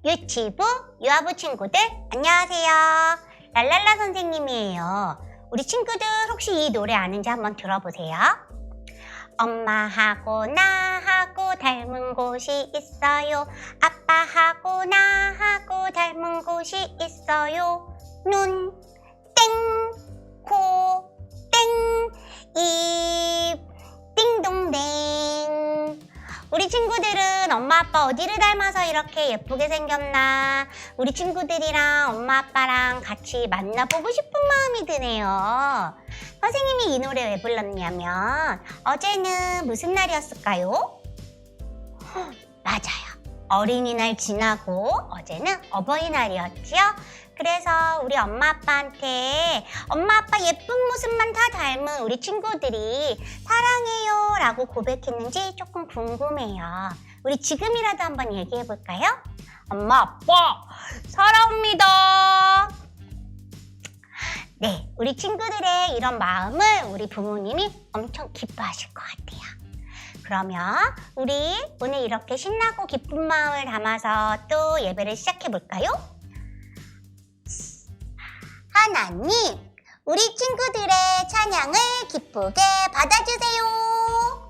유치부, 유아부 친구들 안녕하세요. 랄랄라 선생님이에요. 우리 친구들 혹시 이 노래 아는지 한번 들어보세요. 엄마하고 나하고 닮은 곳이 있어요. 아빠하고 나하고 닮은 곳이 있어요. 눈, 땡, 코, 땡, 입, 띵동댕. 우리 친구들은 엄마 아빠 어디를 닮아서 이렇게 예쁘게 생겼나? 우리 친구들이랑 엄마 아빠랑 같이 만나보고 싶은 마음이 드네요. 선생님이 이 노래 왜 불렀냐면 어제는 무슨 날이었을까요? 맞아요. 어린이날 지나고 어제는 어버이날이었지요. 그래서 우리 엄마 아빠한테 엄마 아빠 예쁜 모습만 다 닮은 우리 친구들이 사랑해요 라고 고백했는지 조금 궁금해요. 우리 지금이라도 한번 얘기해 볼까요? 엄마 아빠 사랑합니다. 네, 우리 친구들의 이런 마음을 우리 부모님이 엄청 기뻐하실 것 같아요. 그러면 우리 오늘 이렇게 신나고 기쁜 마음을 담아서 또 예배를 시작해 볼까요? 하나님, 우리 친구들의 찬양을 기쁘게 받아주세요.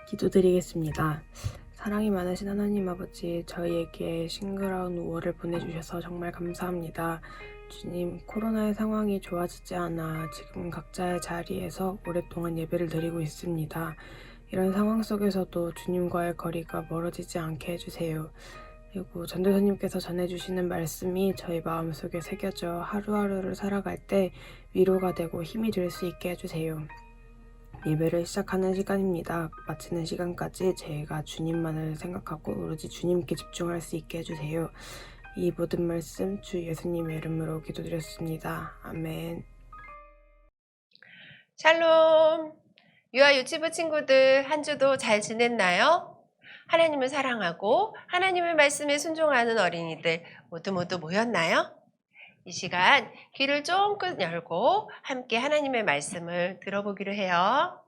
기도드리겠습니다. 사랑이 많으신 하나님 아버지, 저희에게 싱그러운 5월을 보내주셔서 정말 감사합니다. 주님, 코로나의 상황이 좋아지지 않아 지금 각자의 자리에서 오랫동안 예배를 드리고 있습니다. 이런 상황 속에서도 주님과의 거리가 멀어지지 않게 해주세요. 그리고 전도사님께서 전해주시는 말씀이 저희 마음속에 새겨져 하루하루를 살아갈 때 위로가 되고 힘이 될 수 있게 해주세요. 예배를 시작하는 시간입니다. 마치는 시간까지 제가 주님만을 생각하고 오로지 주님께 집중할 수 있게 해주세요. 이 모든 말씀 주 예수님의 이름으로 기도드렸습니다. 아멘. 샬롬! 유아 유치부 친구들 한 주도 잘 지냈나요? 하나님을 사랑하고 하나님의 말씀에 순종하는 어린이들 모두 모였나요? 이 시간 귀를 쫑긋 열고 함께 하나님의 말씀을 들어보기로 해요.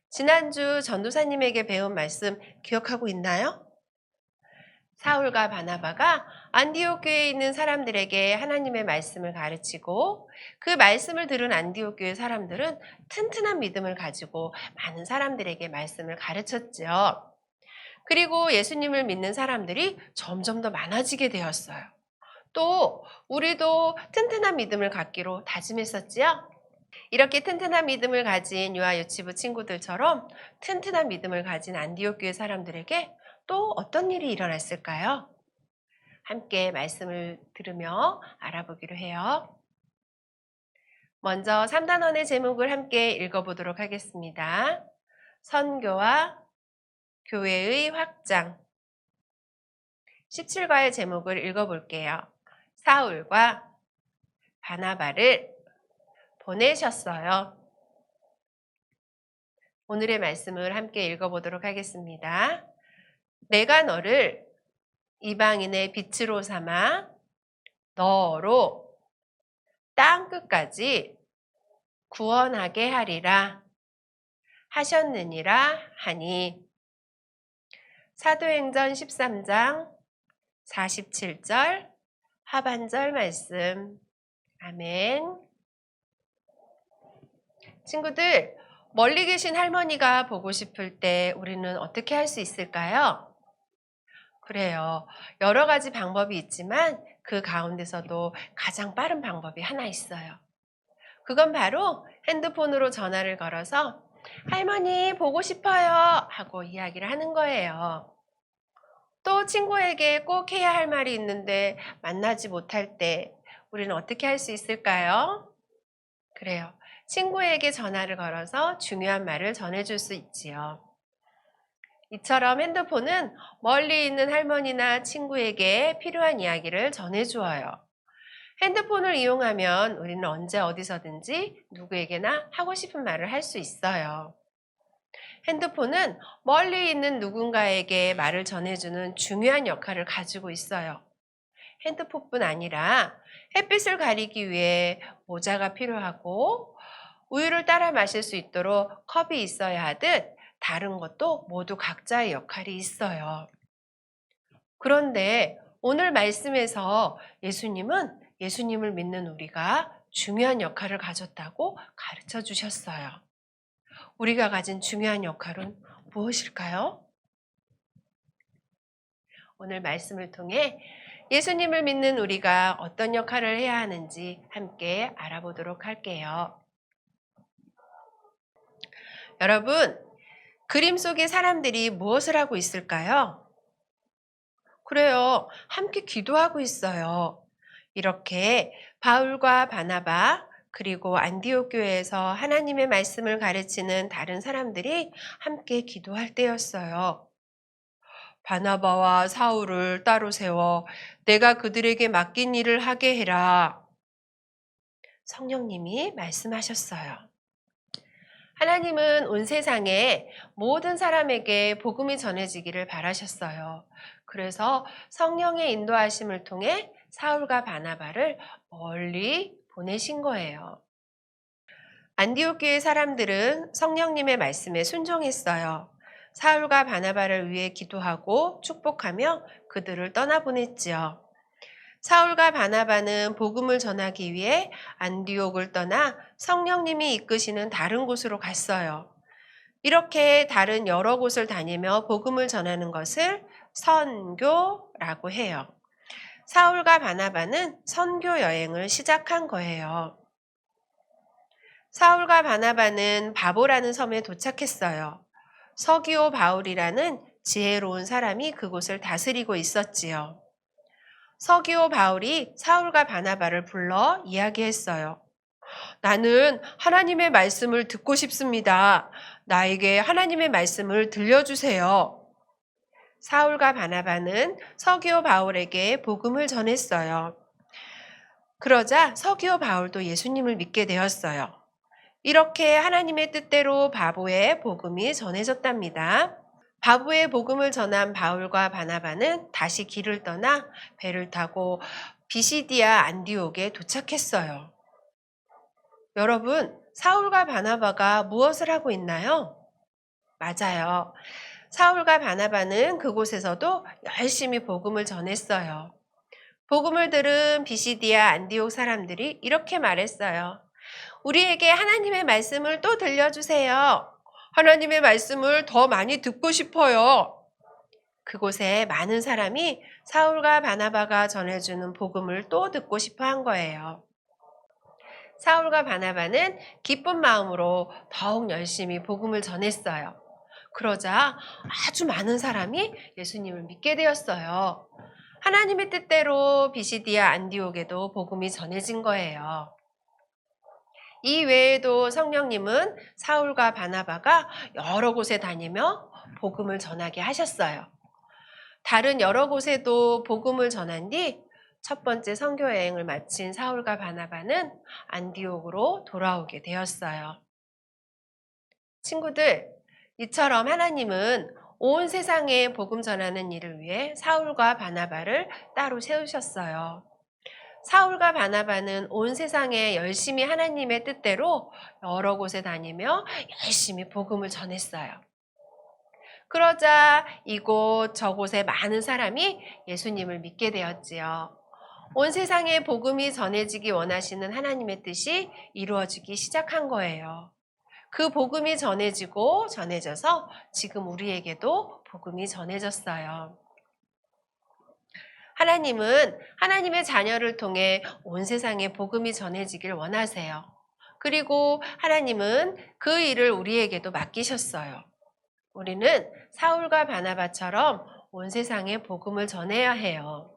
지난주 전도사님에게 배운 말씀 기억하고 있나요? 사울과 바나바가 안디옥 교회에 있는 사람들에게 하나님의 말씀을 가르치고 그 말씀을 들은 안디옥 교회 사람들은 튼튼한 믿음을 가지고 많은 사람들에게 말씀을 가르쳤죠. 그리고 예수님을 믿는 사람들이 점점 더 많아지게 되었어요. 또 우리도 튼튼한 믿음을 갖기로 다짐했었지요. 이렇게 튼튼한 믿음을 가진 유아 유치부 친구들처럼 튼튼한 믿음을 가진 안디옥 교회 사람들에게 또 어떤 일이 일어났을까요? 함께 말씀을 들으며 알아보기로 해요. 먼저 3단원의 제목을 함께 읽어보도록 하겠습니다. 선교와 교회의 확장. 17과의 제목을 읽어볼게요. 사울과 바나바를 보내셨어요. 오늘의 말씀을 함께 읽어보도록 하겠습니다. 내가 너를 이방인의 빛으로 삼아 너로 땅 끝까지 구원하게 하리라 하셨느니라 하니. 사도행전 13장 47절 하반절 말씀. 아멘. 친구들, 멀리 계신 할머니가 보고 싶을 때 우리는 어떻게 할 수 있을까요? 그래요. 여러 가지 방법이 있지만 그 가운데서도 가장 빠른 방법이 하나 있어요. 그건 바로 핸드폰으로 전화를 걸어서 할머니 보고 싶어요 하고 이야기를 하는 거예요. 또 친구에게 꼭 해야 할 말이 있는데 만나지 못할 때 우리는 어떻게 할 수 있을까요? 그래요. 친구에게 전화를 걸어서 중요한 말을 전해줄 수 있지요. 이처럼 핸드폰은 멀리 있는 할머니나 친구에게 필요한 이야기를 전해주어요. 핸드폰을 이용하면 우리는 언제 어디서든지 누구에게나 하고 싶은 말을 할 수 있어요. 핸드폰은 멀리 있는 누군가에게 말을 전해주는 중요한 역할을 가지고 있어요. 핸드폰뿐 아니라 햇빛을 가리기 위해 모자가 필요하고 우유를 따라 마실 수 있도록 컵이 있어야 하듯 다른 것도 모두 각자의 역할이 있어요. 그런데 오늘 말씀에서 예수님은 예수님을 믿는 우리가 중요한 역할을 가졌다고 가르쳐 주셨어요. 우리가 가진 중요한 역할은 무엇일까요? 오늘 말씀을 통해 예수님을 믿는 우리가 어떤 역할을 해야 하는지 함께 알아보도록 할게요. 여러분, 그림 속의 사람들이 무엇을 하고 있을까요? 그래요. 함께 기도하고 있어요. 이렇게 바울과 바나바 그리고 안디옥 교회에서 하나님의 말씀을 가르치는 다른 사람들이 함께 기도할 때였어요. 바나바와 사울을 따로 세워 내가 그들에게 맡긴 일을 하게 해라. 성령님이 말씀하셨어요. 하나님은 온 세상에 모든 사람에게 복음이 전해지기를 바라셨어요. 그래서 성령의 인도하심을 통해 사울과 바나바를 멀리 보내신 거예요. 안디옥 교회 사람들은 성령님의 말씀에 순종했어요. 사울과 바나바를 위해 기도하고 축복하며 그들을 떠나보냈지요. 사울과 바나바는 복음을 전하기 위해 안디옥을 떠나 성령님이 이끄시는 다른 곳으로 갔어요. 이렇게 다른 여러 곳을 다니며 복음을 전하는 것을 선교라고 해요. 사울과 바나바는 선교 여행을 시작한 거예요. 사울과 바나바는 바보라는 섬에 도착했어요. 서기오 바울이라는 지혜로운 사람이 그곳을 다스리고 있었지요. 서기오 바울이 사울과 바나바를 불러 이야기했어요. 나는 하나님의 말씀을 듣고 싶습니다. 나에게 하나님의 말씀을 들려주세요. 사울과 바나바는 서기오 바울에게 복음을 전했어요. 그러자 서기오 바울도 예수님을 믿게 되었어요. 이렇게 하나님의 뜻대로 바보의 복음이 전해졌답니다. 바보의 복음을 전한 바울과 바나바는 다시 길을 떠나 배를 타고 비시디아 안디옥에 도착했어요. 여러분, 사울과 바나바가 무엇을 하고 있나요? 맞아요. 사울과 바나바는 그곳에서도 열심히 복음을 전했어요. 복음을 들은 비시디아 안디옥 사람들이 이렇게 말했어요. 우리에게 하나님의 말씀을 또 들려주세요. 하나님의 말씀을 더 많이 듣고 싶어요. 그곳에 많은 사람이 사울과 바나바가 전해주는 복음을 또 듣고 싶어 한 거예요. 사울과 바나바는 기쁜 마음으로 더욱 열심히 복음을 전했어요. 그러자 아주 많은 사람이 예수님을 믿게 되었어요. 하나님의 뜻대로 비시디아 안디옥에도 복음이 전해진 거예요. 이 외에도 성령님은 사울과 바나바가 여러 곳에 다니며 복음을 전하게 하셨어요. 다른 여러 곳에도 복음을 전한 뒤 첫 번째 선교 여행을 마친 사울과 바나바는 안디옥으로 돌아오게 되었어요. 친구들, 이처럼 하나님은 온 세상에 복음 전하는 일을 위해 사울과 바나바를 따로 세우셨어요. 사울과 바나바는 온 세상에 열심히 하나님의 뜻대로 여러 곳에 다니며 열심히 복음을 전했어요. 그러자 이곳 저곳에 많은 사람이 예수님을 믿게 되었지요. 온 세상에 복음이 전해지기 원하시는 하나님의 뜻이 이루어지기 시작한 거예요. 그 복음이 전해지고 전해져서 지금 우리에게도 복음이 전해졌어요. 하나님은 하나님의 자녀를 통해 온 세상에 복음이 전해지길 원하세요. 그리고 하나님은 그 일을 우리에게도 맡기셨어요. 우리는 사울과 바나바처럼 온 세상에 복음을 전해야 해요.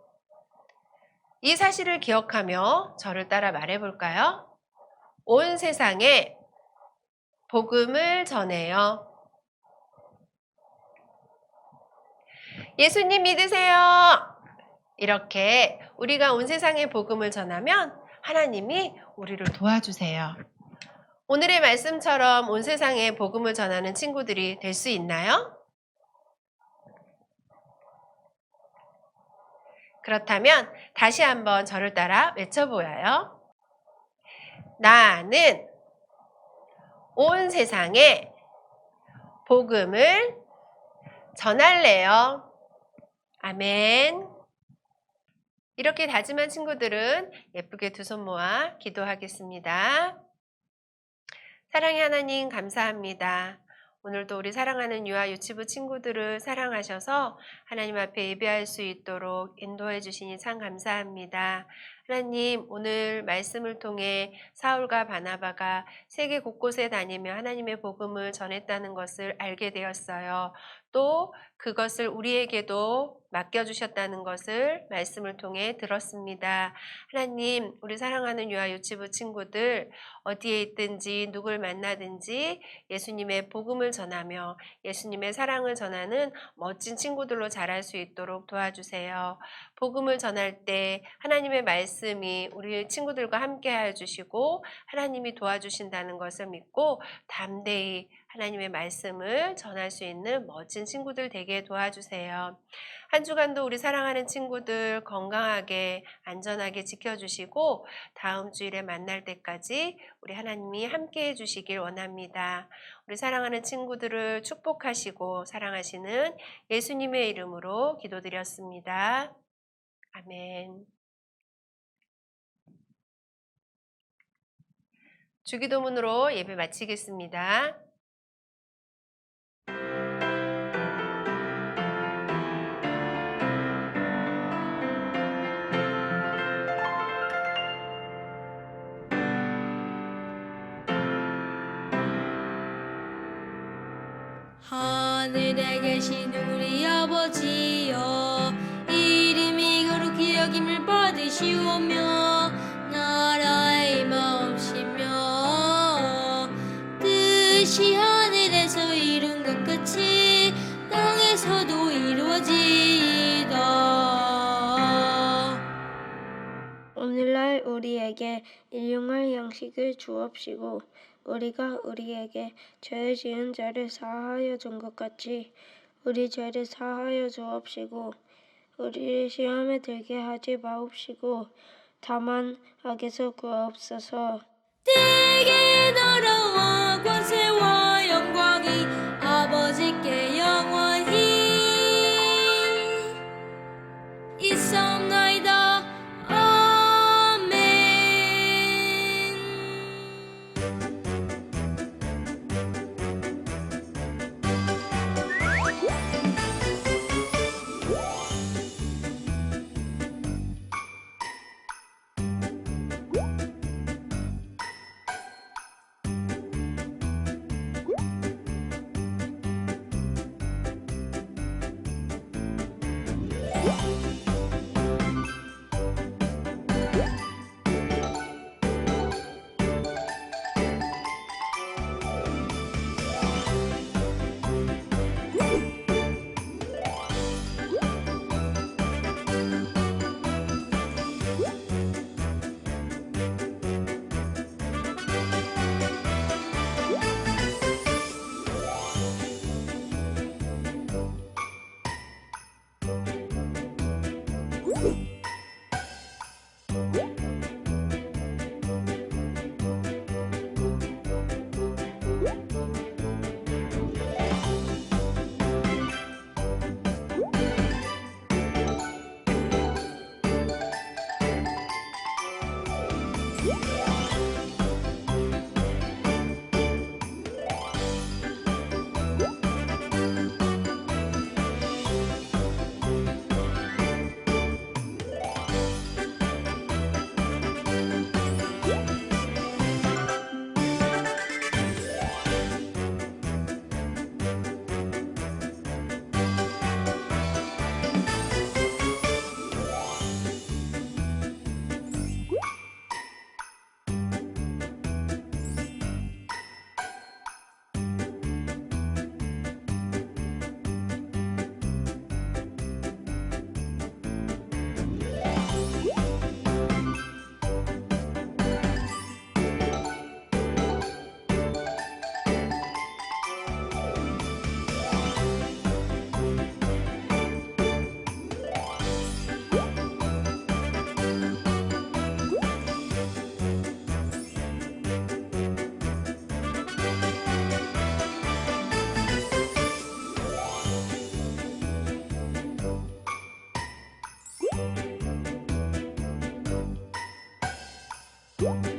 이 사실을 기억하며 저를 따라 말해볼까요? 온 세상에 복음을 전해요. 예수님 믿으세요. 이렇게 우리가 온 세상에 복음을 전하면 하나님이 우리를 도와주세요. 오늘의 말씀처럼 온 세상에 복음을 전하는 친구들이 될 수 있나요? 그렇다면 다시 한번 저를 따라 외쳐보아요. 나는 온 세상에 복음을 전할래요. 아멘. 이렇게 다짐한 친구들은 예쁘게 두 손 모아 기도하겠습니다. 사랑의 하나님 감사합니다. 오늘도 우리 사랑하는 유아 유치부 친구들을 사랑하셔서 하나님 앞에 예배할 수 있도록 인도해 주시니 참 감사합니다. 하나님, 오늘 말씀을 통해 사울과 바나바가 세계 곳곳에 다니며 하나님의 복음을 전했다는 것을 알게 되었어요. 또 그것을 우리에게도 맡겨주셨다는 것을 말씀을 통해 들었습니다. 하나님, 우리 사랑하는 유아 유치부 친구들 어디에 있든지 누굴 만나든지 예수님의 복음을 전하며 예수님의 사랑을 전하는 멋진 친구들로 자랄 수 있도록 도와주세요. 복음을 전할 때 하나님의 말씀이 우리 친구들과 함께 하여 주시고 하나님이 도와주신다는 것을 믿고 담대히 하나님의 말씀을 전할 수 있는 멋진 친구들 되게 도와주세요. 한 주간도 우리 사랑하는 친구들 건강하게 안전하게 지켜주시고 다음 주일에 만날 때까지 우리 하나님이 함께 해주시길 원합니다. 우리 사랑하는 친구들을 축복하시고 사랑하시는 예수님의 이름으로 기도드렸습니다. 아멘. 주기도문으로 예배 마치겠습니다. 하늘에 계신 우리 아버지여, 이름이 거룩히 여김을 받으시오며 나라의 마음이시며 뜻이 하늘에서 이룬 것 같이 땅에서도 이루어지옵소서. 날 우리에게 일용할 양식을 주옵시고 우리가 우리에게 죄 지은 자를 사하여 준 것 같이 우리 죄를 사하여 주옵시고 우리를 시험에 들게 하지 마옵시고 다만 악에서 구하옵소서. 내게 나라와 권세와 영광이 아버지께 영원히 있사옵나이다. 아멘. 네.